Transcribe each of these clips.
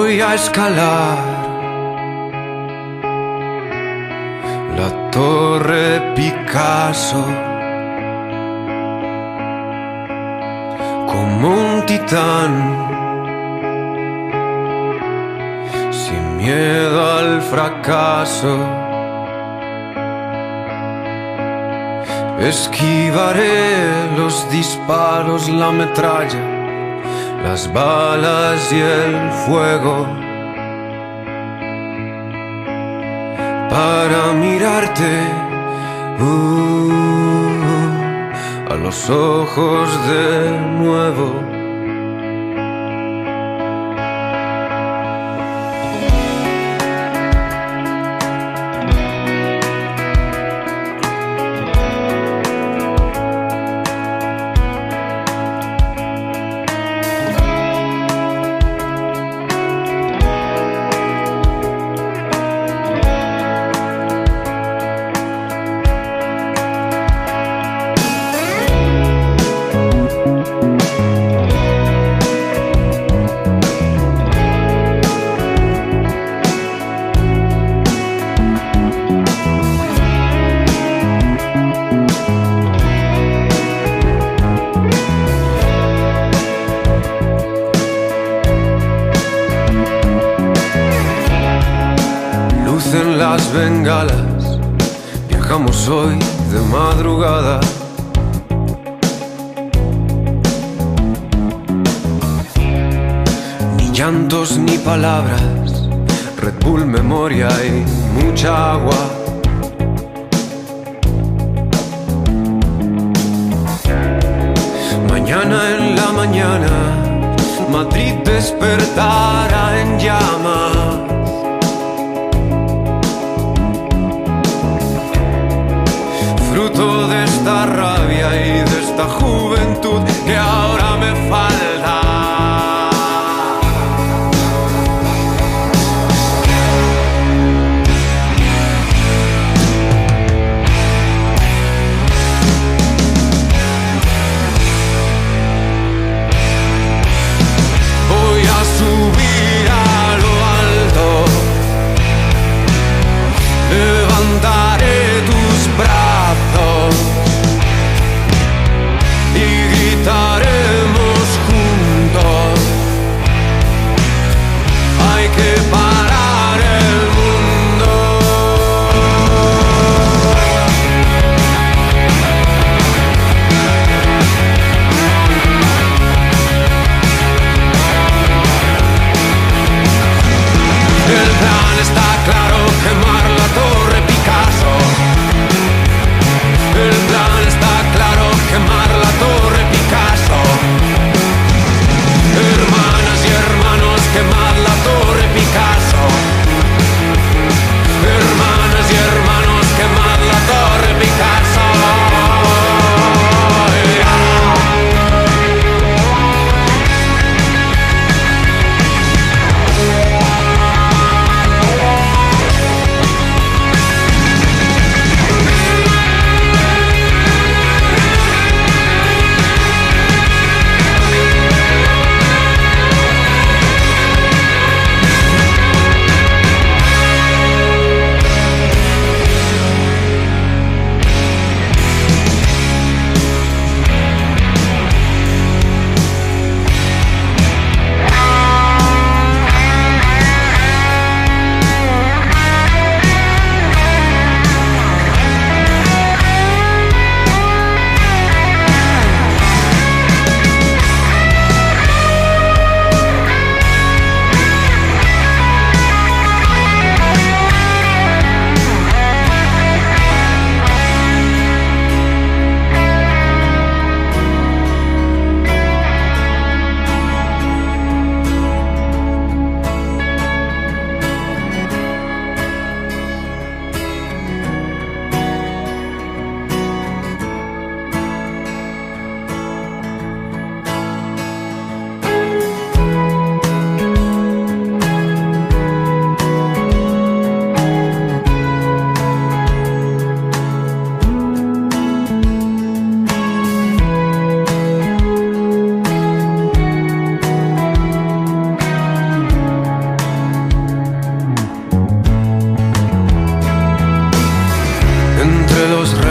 voy a escalar la Torre Picasso como un titán, sin miedo al fracaso. Esquivaré los disparos, la metralla, las balas y el fuego, para mirarte a los ojos de nuevo. En las bengalas, viajamos hoy de madrugada. Ni llantos ni palabras, Red Bull, memoria y mucha agua. Mañana en la mañana, Madrid despertará en llamas. Fruto de esta rabia y de esta juventud que ahora me falta. Voy a subir a lo alto, levantaré tus brazos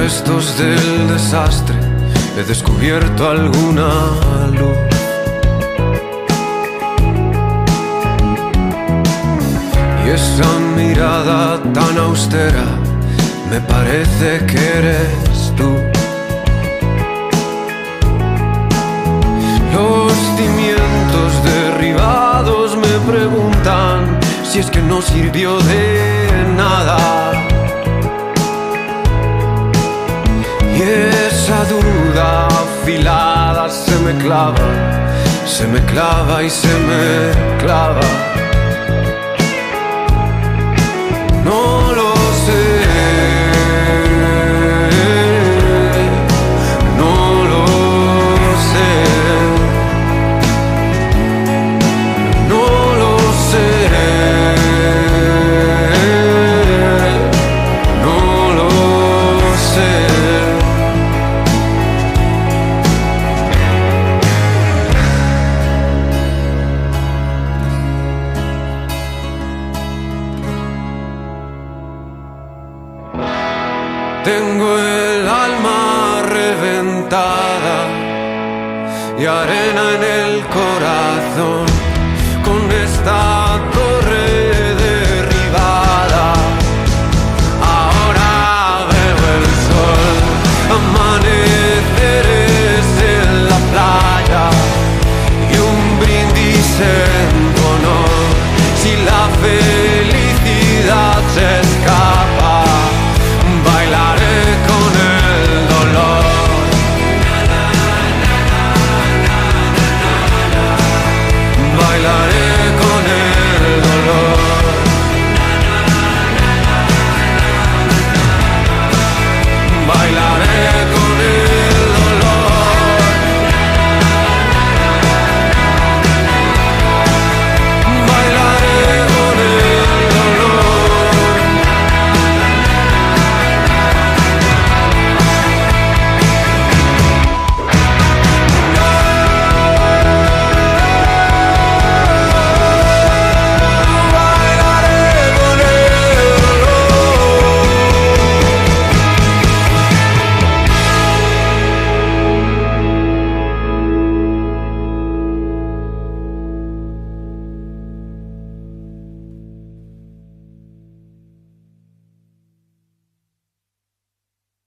restos del desastre he descubierto alguna luz. Y esa mirada tan austera me parece que eres tú. Los cimientos derribados me preguntan si es que no sirvió de nada. Y esa duda afilada se me clava y se me clava. No lo sé, no lo sé, no lo sé, no lo sé. Tengo el alma reventada y arena en el corazón.